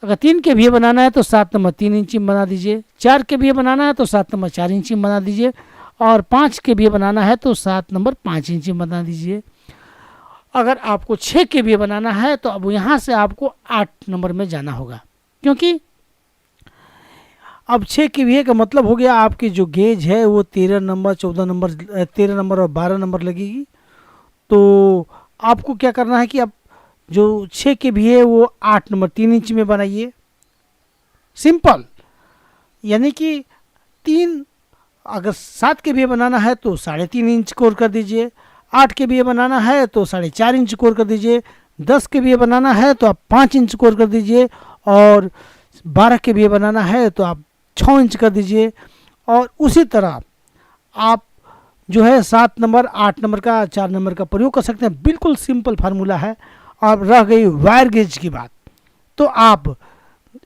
अगर 3 केवीए बनाना है तो 7 नंबर 3 इंच में बना दीजिए, 4 केवीए बनाना है तो 7 नंबर 4 इंच में बना दीजिए, और 5 केवीए बनाना है तो 7 नंबर 5 इंच में बना दीजिए। अगर आपको 6 केवीए बनाना है तो अब यहाँ से आपको 8 नंबर में जाना होगा, क्योंकि अब 6 केवीए का मतलब हो गया आपकी जो गेज है वो 13 नंबर 14 नंबर 13 नंबर और 12 नंबर लगेगी। तो आपको क्या करना है कि अब जो 6 केवीए है वो 8 नंबर 3 इंच में बनाइए, सिंपल। यानी कि 3 अगर 7 केवीए बनाना है तो 3.5 इंच कोर कर दीजिए, 8 केवीए बनाना है तो 4.5 इंच कोर कर दीजिए, 10 केवीए बनाना है तो आप 5 इंच कोर कर दीजिए, और 12 केवीए बनाना है तो आप 6 इंच कर दीजिए। और उसी तरह आप जो है 7 नंबर 8 नंबर का 4 नंबर का प्रयोग कर सकते हैं। बिल्कुल सिंपल फार्मूला है। अब रह गई वायर गेज की बात, तो आप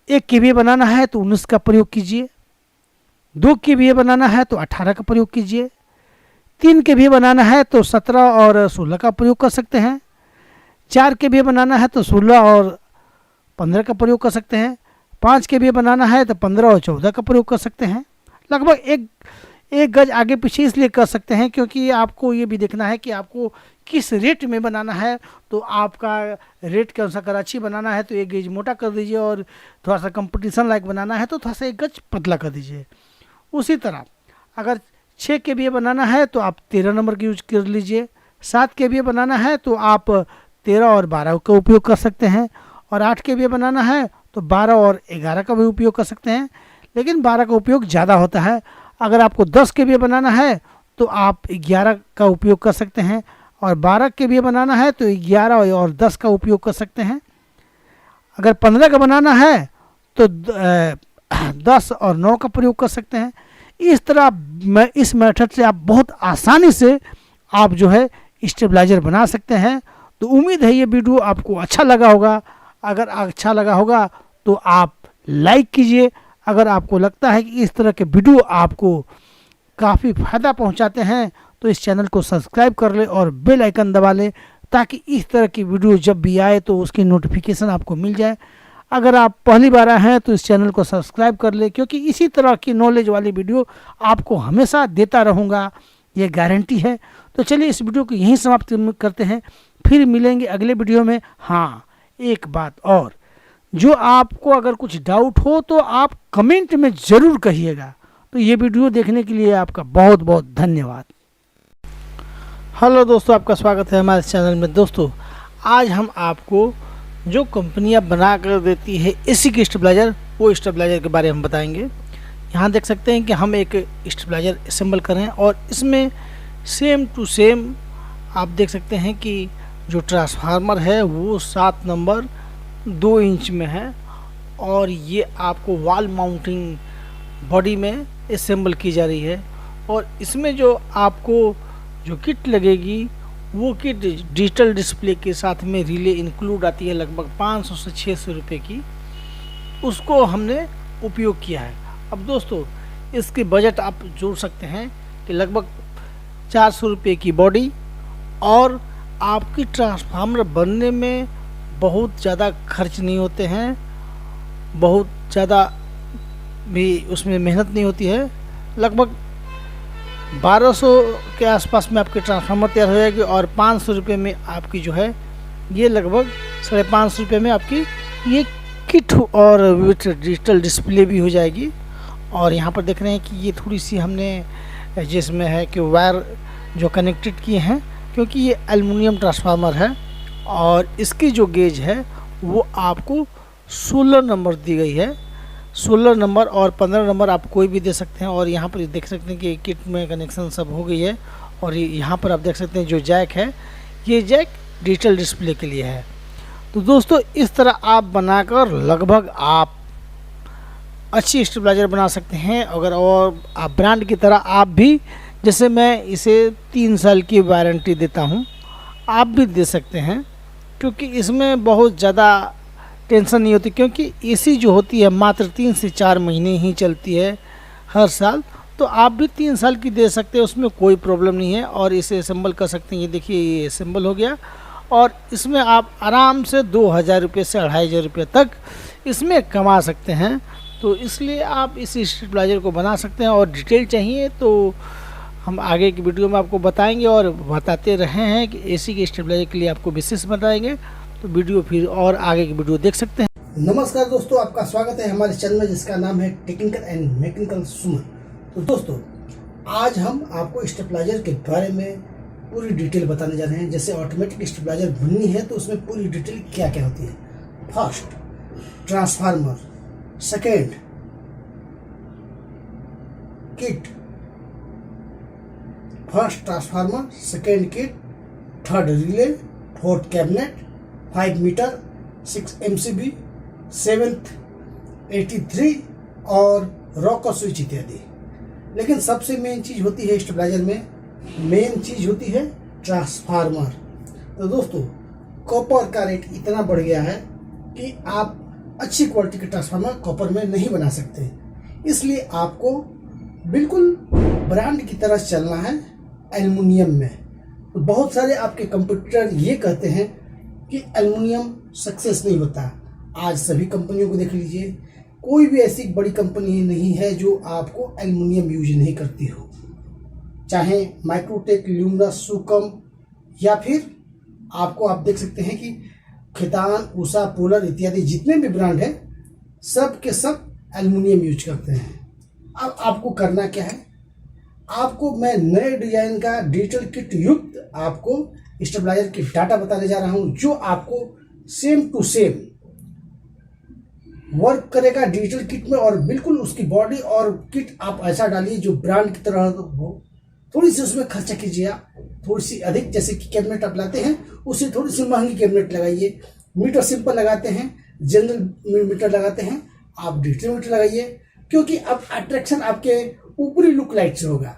1 केवीए बनाना है तो 19 का प्रयोग कीजिए, 2 केवीए बनाना है तो 18 का प्रयोग कीजिए, 3 केवीए बनाना है तो 17 और 16 का प्रयोग कर सकते हैं, 4 केवीए बनाना है तो 16 और 15 का प्रयोग कर सकते हैं, 5 केवीए बनाना है तो 15 और 14 का प्रयोग कर सकते हैं। लगभग एक गज आगे पीछे इसलिए कर सकते हैं क्योंकि आपको ये भी देखना है कि आपको किस रेट में बनाना है। तो आपका रेट के अनुसार अगर अच्छी बनाना है तो 1 गज मोटा कर दीजिए, और थोड़ा सा कंपटीशन लायक बनाना है तो थोड़ा सा 1 गज पतला कर दीजिए। उसी तरह अगर 6 केवीए बनाना है तो आप 13 नंबर का यूज कर लीजिए, 7 केवीए बनाना है तो आप 13 और 12 का उपयोग कर सकते हैं, और 8 केवीए बनाना है तो 12 और 11 का भी उपयोग कर सकते हैं, लेकिन 12 का उपयोग ज़्यादा होता है। अगर आपको 10 केवीए बनाना है तो आप 11 का उपयोग कर सकते हैं, और 12 केवीए बनाना है तो 11 और 10 का उपयोग कर सकते हैं। अगर 15 का बनाना है तो 10 और 9 का प्रयोग कर सकते हैं। इस तरह इस मेथड से आप बहुत आसानी से आप जो है स्टेबलाइजर बना सकते हैं। तो उम्मीद है ये वीडियो आपको अच्छा लगा होगा। अगर अच्छा लगा होगा तो आप लाइक कीजिए। अगर आपको लगता है कि इस तरह के वीडियो आपको काफ़ी फ़ायदा पहुंचाते हैं तो इस चैनल को सब्सक्राइब कर ले और बेल आइकन दबा ले, ताकि इस तरह की वीडियो जब भी आए तो उसकी नोटिफिकेशन आपको मिल जाए। अगर आप पहली बार आए हैं तो इस चैनल को सब्सक्राइब कर ले, क्योंकि इसी तरह की नॉलेज वाली वीडियो आपको हमेशा देता रहूँगा, ये गारंटी है। तो चलिए इस वीडियो को यहीं समाप्त करते हैं, फिर मिलेंगे अगले वीडियो में। हाँ, एक बात और, जो आपको अगर कुछ डाउट हो तो आप कमेंट में ज़रूर कहिएगा। तो ये वीडियो देखने के लिए आपका बहुत बहुत धन्यवाद। हेलो दोस्तों, आपका स्वागत है हमारे चैनल में। दोस्तों, आज हम आपको जो कंपनियां बना कर देती है एसी की स्टेबलाइजर, वो स्टेबलाइजर के बारे में बताएंगे। यहाँ देख सकते हैं कि हम एक स्टेबलाइजर असेंबल कर रहे हैं, और इसमें सेम टू सेम आप देख सकते हैं कि जो ट्रांसफार्मर है वो 7 नंबर 2 इंच में है, और ये आपको वॉल माउंटिंग बॉडी में असेंबल की जा रही है। और इसमें जो आपको जो किट लगेगी वो किट डिजिटल डिस्प्ले के साथ में रिले इंक्लूड आती है, लगभग 500 से 600 रुपये की, उसको हमने उपयोग किया है। अब दोस्तों इसकी बजट आप जोड़ सकते हैं कि लगभग 400 रुपये की बॉडी, और आपकी ट्रांसफार्मर बनने में बहुत ज़्यादा खर्च नहीं होते हैं, बहुत ज़्यादा भी उसमें मेहनत नहीं होती है। लगभग 1200 के आसपास में आपकी ट्रांसफार्मर तैयार हो जाएगी, और 500 रुपये में आपकी जो है ये लगभग 550 रुपये में आपकी ये किट और विथ डिजिटल डिस्प्ले भी हो जाएगी। और यहाँ पर देख रहे हैं कि ये थोड़ी सी हमने जिसमें है कि वायर जो कनेक्टेड किए हैं, क्योंकि ये एल्युमिनियम ट्रांसफार्मर है, और इसकी जो गेज है वो आपको 16 नंबर दी गई है। 16 नंबर और 15 नंबर आप कोई भी दे सकते हैं। और यहाँ पर देख सकते हैं कि किट में कनेक्शन सब हो गई है। और यहाँ पर आप देख सकते हैं जो जैक है, ये जैक डिजिटल डिस्प्ले के लिए है। तो दोस्तों इस तरह आप बनाकर लगभग आप अच्छी स्टेबलाइजर बना सकते हैं। अगर और आप ब्रांड की तरह आप भी, जैसे मैं इसे 3 साल की वारंटी देता हूँ, आप भी दे सकते हैं, क्योंकि इसमें बहुत ज़्यादा टेंशन नहीं होती, क्योंकि एसी जो होती है मात्र 3 से 4 महीने ही चलती है हर साल। तो आप भी 3 साल की दे सकते हैं, उसमें कोई प्रॉब्लम नहीं है। और इसे असेंबल कर सकते हैं। ये देखिए ये असेंबल हो गया, और इसमें आप आराम से 2000 रुपये से 2500 रुपये तक इसमें कमा सकते हैं। तो इसलिए आप इस स्टेबलाइजर को बना सकते हैं। और डिटेल चाहिए तो हम आगे की वीडियो में आपको बताएंगे, और बताते रहे हैं कि एसी के स्टेबलाइजर के लिए आपको विशेष बताएंगे। तो वीडियो फिर और आगे की वीडियो देख सकते हैं।
नमस्कार दोस्तों, आपका स्वागत है हमारे चैनल में जिसका नाम है टेक्निकल एंड मैकेनिकल सुमन। तो दोस्तों आज हम आपको स्टेबलाइजर के बारे में पूरी डिटेल बताने जा रहे हैं। जैसे ऑटोमेटिक स्टेबलाइजर बननी है तो उसमें पूरी डिटेल क्या क्या होती है। First transformer, second kit, first transformer, second kit, third relay, fourth cabinet, 5 meter, 6 MCB, 7th 83 और रॉकर स्विच इत्यादि। लेकिन सबसे मेन चीज होती है स्टेबलाइजर में, मेन चीज होती है ट्रांसफार्मर। तो दोस्तों कॉपर का रेट इतना बढ़ गया है कि आप अच्छी क्वालिटी के ट्रांसफार्मर कॉपर में नहीं बना सकते। इसलिए आपको बिल्कुल ब्रांड की तरह चलना है एल्युमिनियम में। तो बहुत सारे आपके कंपटीटर ये कहते हैं कि एल्युमिनियम सक्सेस नहीं होता। आज सभी कंपनियों को देख लीजिए, कोई भी ऐसी बड़ी कंपनी नहीं है जो आपको एल्युमिनियम यूज नहीं करती हो। चाहे माइक्रोटेक, ल्यूमिनस, सुकम, या फिर आपको आप देख सकते हैं कि खितान, उषा, पोलर इत्यादि जितने भी ब्रांड है सब के सब एल्युमिनियम यूज करते हैं। अब आपको करना क्या है, आपको मैं नए डिजाइन का डिजिटल किट युक्त आपको स्टेबलाइजर की डाटा बताने जा रहा हूं, जो आपको सेम टू सेम वर्क करेगा डिजिटल किट में। और बिल्कुल उसकी बॉडी और किट आप ऐसा डालिए जो ब्रांड की तरह हो। थोड़ी सी उसमें खर्चा कीजिए आप, थोड़ी सी अधिक, जैसे कि कैबिनेट आप लाते हैं उससे थोड़ी सी महंगी कैबिनेट लगाइए। मीटर सिंपल लगाते हैं, जनरल मीटर लगाते हैं, आप डिजिटल मीटर लगाइए, क्योंकि अब अट्रैक्शन आपके ऊपरी लुक लाइट से होगा।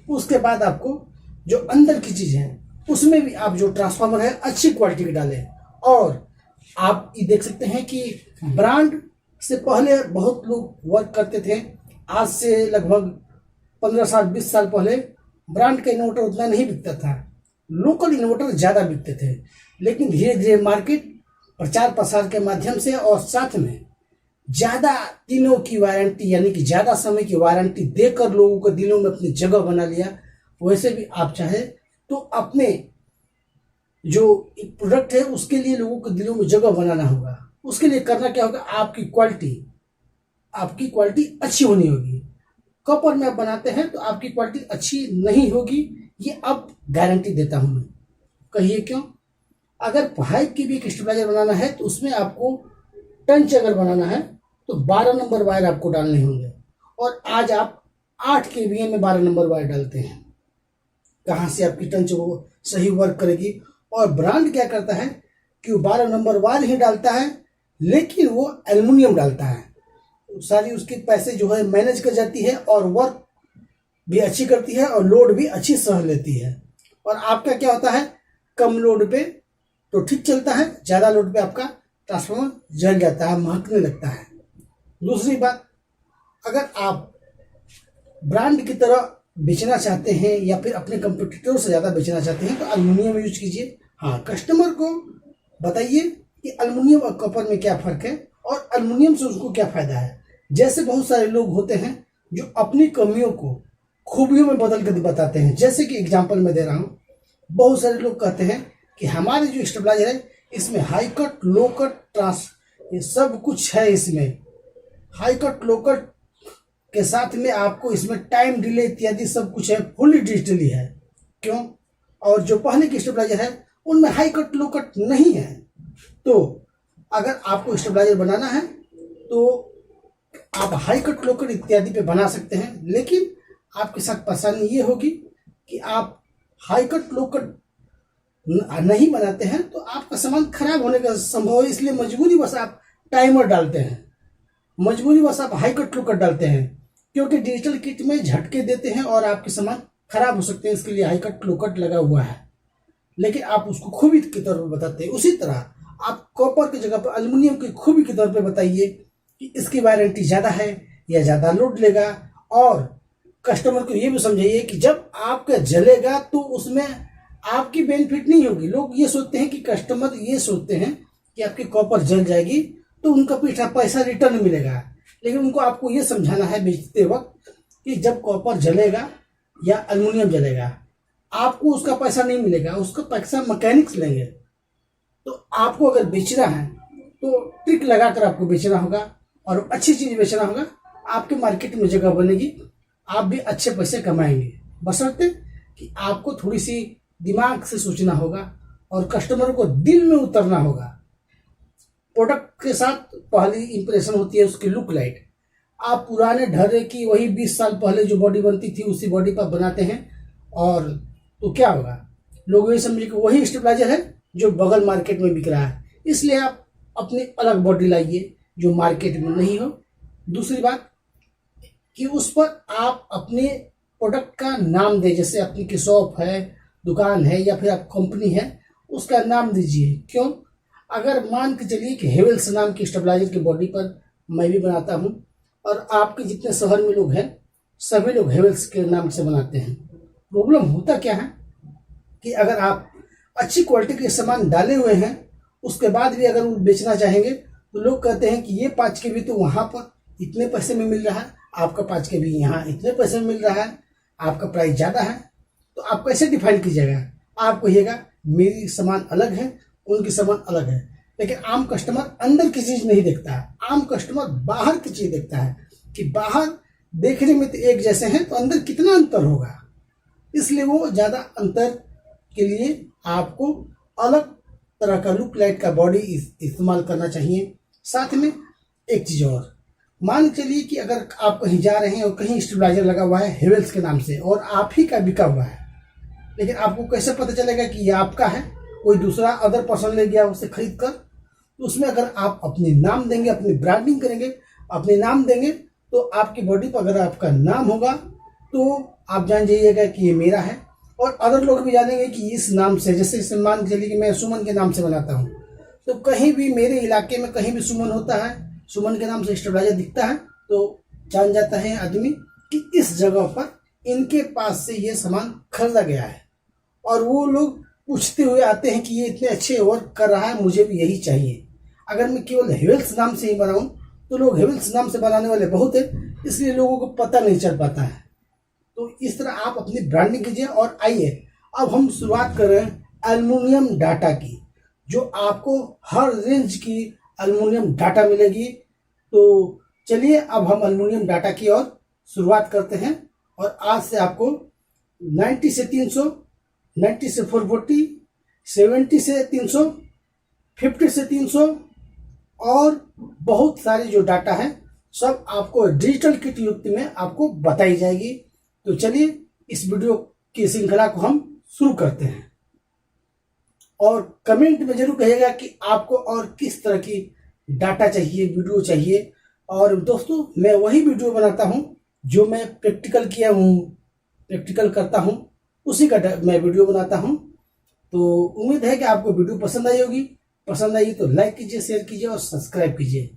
उसके बाद आपको जो अंदर की चीज है उसमें भी आप जो ट्रांसफार्मर है अच्छी क्वालिटी के डालें। और आप ये देख सकते हैं कि ब्रांड से पहले बहुत लोग वर्क करते थे। आज से लगभग 15 साल 20 साल पहले ब्रांड का इन्वर्टर उतना नहीं बिकता था, लोकल इन्वर्टर ज़्यादा बिकते थे। लेकिन धीरे धीरे मार्केट प्रचार प्रसार के माध्यम से और साथ में ज़्यादा दिनों की वारंटी, यानी कि ज़्यादा समय की वारंटी देकर लोगों के दिलों में अपनी जगह बना लिया। वैसे भी आप चाहे तो अपने जो प्रोडक्ट है उसके लिए लोगों के दिलों में जगह बनाना होगा। उसके लिए करना क्या होगा, आपकी क्वालिटी अच्छी होनी होगी। कॉपर में आप बनाते हैं तो आपकी क्वालिटी अच्छी नहीं होगी, ये अब गारंटी देता हूं मैं। कहिए क्यों? अगर पाइप की भी एक स्टेबलाइजर बनाना है तो उसमें आपको टंच अगर बनाना है तो 12 नंबर वायर आपको डालने होंगे, और आज आप 8 kVA में 12 नंबर वायर डालते हैं। कहाँ से आपकी टंच वो सही वर्क करेगी? और ब्रांड क्या करता है कि वो 12 नंबर वायर ही डालता है, लेकिन वो एल्युमिनियम डालता है। सारी उसके पैसे जो है मैनेज कर जाती है, और वर्क भी अच्छी करती है, और लोड भी अच्छी सह लेती है। और आपका क्या होता है, कम लोड पे तो ठीक चलता है, ज़्यादा लोड पे आपका ट्रांसफार्मर जल जाता है, महकने लगता है। दूसरी बात, अगर आप ब्रांड की तरह बेचना चाहते हैं या फिर अपने कंपटीटरों से ज़्यादा बेचना चाहते हैं तो एल्युमिनियम यूज कीजिए। हाँ, कस्टमर को बताइए कि एल्युमिनियम और कॉपर में क्या फ़र्क है और एल्युमिनियम से उसको क्या फ़ायदा है। जैसे बहुत सारे लोग होते हैं जो अपनी कमियों को खूबियों में बदल कर बताते हैं। जैसे कि एग्जांपल मैं दे रहा हूँ, बहुत सारे लोग कहते हैं कि हमारे जो स्टेबलाइजर है इसमें हाई कट, लो कट, ट्रांस, ये सब कुछ है। इसमें हाई कट, लो कट के साथ में आपको इसमें टाइम डिले इत्यादि सब कुछ है, फुली डिजिटली है। क्यों? और जो पहले की स्टेबलाइजर है उनमें हाई कट, लो कट नहीं है। तो अगर आपको स्टेबलाइजर बनाना है तो आप हाई कट, लो कट इत्यादि पे बना सकते हैं, लेकिन आपके साथ परेशानी ये होगी कि आप हाई कट, लो कट नहीं बनाते हैं तो आपका सामान खराब होने का संभव है। इसलिए मजबूरी बस आप टाइमर डालते हैं, मजबूरी बस आप हाई कट, लो कट डालते हैं, क्योंकि डिजिटल किट में झटके देते हैं और आपके सामान खराब हो सकते हैं। इसके लिए हाई कट, लो कट लगा हुआ है, लेकिन आप उसको खूबी के तौर पर बताते हैं। उसी तरह आप कॉपर की जगह पर एल्युमिनियम की खूबी के तौर पर बताइए कि इसकी वारंटी ज़्यादा है या ज़्यादा लोड लेगा। और कस्टमर को ये भी समझाइए कि जब आपका जलेगा तो उसमें आपकी बेनिफिट नहीं होगी। लोग ये सोचते हैं कि कस्टमर ये सोचते हैं कि आपकी कॉपर जल जाएगी तो उनका पैसा रिटर्न मिलेगा, लेकिन उनको आपको ये समझाना है बेचते वक्त कि जब कॉपर जलेगा या एल्युमिनियम जलेगा आपको उसका पैसा नहीं मिलेगा, उसका पैसा मैकेनिक्स लेंगे। तो आपको अगर बेचना है तो ट्रिक लगाकर आपको बेचना होगा और अच्छी चीज़ बेचना होगा। आपके मार्केट में जगह बनेगी, आप भी अच्छे पैसे कमाएंगे, बशर्ते कि आपको थोड़ी सी दिमाग से सोचना होगा और कस्टमर को दिल में उतरना होगा। प्रोडक्ट के साथ पहली इंप्रेशन होती है उसकी लुक लाइट। आप पुराने ढर्रे की वही 20 साल पहले जो बॉडी बनती थी उसी बॉडी पर बनाते हैं और तो क्या होगा, लोग ये समझे कि वही स्टेबलाइजर है जो बगल मार्केट में बिक रहा है। इसलिए आप अपनी अलग बॉडी लाइए जो मार्केट में नहीं हो। दूसरी बात कि उस पर आप अपने प्रोडक्ट का नाम दें, जैसे अपनी की शॉप है, दुकान है या फिर आप कंपनी है, उसका नाम दीजिए। क्यों? अगर मान के चलिए कि हेवेल्स नाम की स्टेबलाइजर की बॉडी पर मैं भी बनाता हूँ और आपके जितने शहर में लोग हैं सभी लोग हेवेल्स के नाम से बनाते हैं। प्रॉब्लम होता क्या है कि अगर आप अच्छी क्वालिटी के सामान डाले हुए हैं उसके बाद भी अगर वो बेचना चाहेंगे तो लोग कहते हैं कि ये 5 के भी तो वहाँ पर इतने पैसे में मिल रहा है, आपका 5 के भी यहाँ इतने पैसे में मिल रहा है, आपका प्राइस ज़्यादा है। तो आप कैसे डिफाइन कीजिएगा? आप कहिएगा मेरी सामान अलग है, उनकी सामान अलग है। लेकिन आम कस्टमर अंदर की चीज़ नहीं देखता है, आम कस्टमर बाहर की चीज़ देखता है कि बाहर देखने में तो एक जैसे हैं तो अंदर कितना अंतर होगा। इसलिए वो ज़्यादा अंतर के लिए आपको अलग तरह का लुक लाइट का बॉडी इस्तेमाल करना चाहिए। साथ में एक चीज़ और, मान चलिए कि अगर आप कहीं जा रहे हैं और कहीं स्टेबलाइजर लगा हुआ है हेवेल्स के नाम से और आप ही का बिका हुआ है, लेकिन आपको कैसे पता चलेगा कि ये आपका है? कोई दूसरा अदर पर्सन ले गया उसे खरीद कर। तो उसमें अगर आप अपने नाम देंगे, अपनी ब्रांडिंग करेंगे, अपने नाम देंगे तो आपकी बॉडी पर अगर आपका नाम होगा तो आप जान जाइएगा कि ये मेरा है और अदर लोग भी जानेंगे कि इस नाम से, जैसे मान के चलिए कि मैं सुमन के नाम से बनाता हूँ तो कहीं भी मेरे इलाके में कहीं भी सुमन होता है, सुमन के नाम से स्टेबलाइजर दिखता है तो जान जाता है आदमी कि इस जगह पर इनके पास से ये सामान खरीदा गया है। और वो लोग पूछते हुए आते हैं कि ये इतने अच्छे वर्क कर रहा है, मुझे भी यही चाहिए। अगर मैं केवल हेवेल्स नाम से ही बनाऊं तो लोग हेवेल्स नाम से बनाने वाले बहुत हैं, इसलिए लोगों को पता नहीं चल पाता है। तो इस तरह आप अपनी ब्रांडिंग कीजिए। और आइए अब हम शुरुआत कर रहे हैं एल्युमिनियम डाटा की, जो आपको हर रेंज की एल्युमिनियम डाटा मिलेगी। तो चलिए अब हम एल्युमिनियम डाटा की ओर शुरुआत करते हैं। और आज से आपको 90 से 300, 90 से 440, 70 से 300, 50 से 300 और बहुत सारे जो डाटा है सब आपको डिजिटल किट युक्त में आपको बताई जाएगी। तो चलिए इस वीडियो की श्रृंखला को हम शुरू करते हैं और कमेंट में जरूर कहिएगा कि आपको और किस तरह की डाटा चाहिए, वीडियो चाहिए। और दोस्तों मैं वही वीडियो बनाता हूं जो मैं प्रैक्टिकल किया हूं, प्रैक्टिकल करता हूं, उसी का मैं वीडियो बनाता हूं। तो उम्मीद है कि आपको वीडियो पसंद आई होगी। पसंद आई तो लाइक कीजिए, शेयर कीजिए और सब्सक्राइब कीजिए।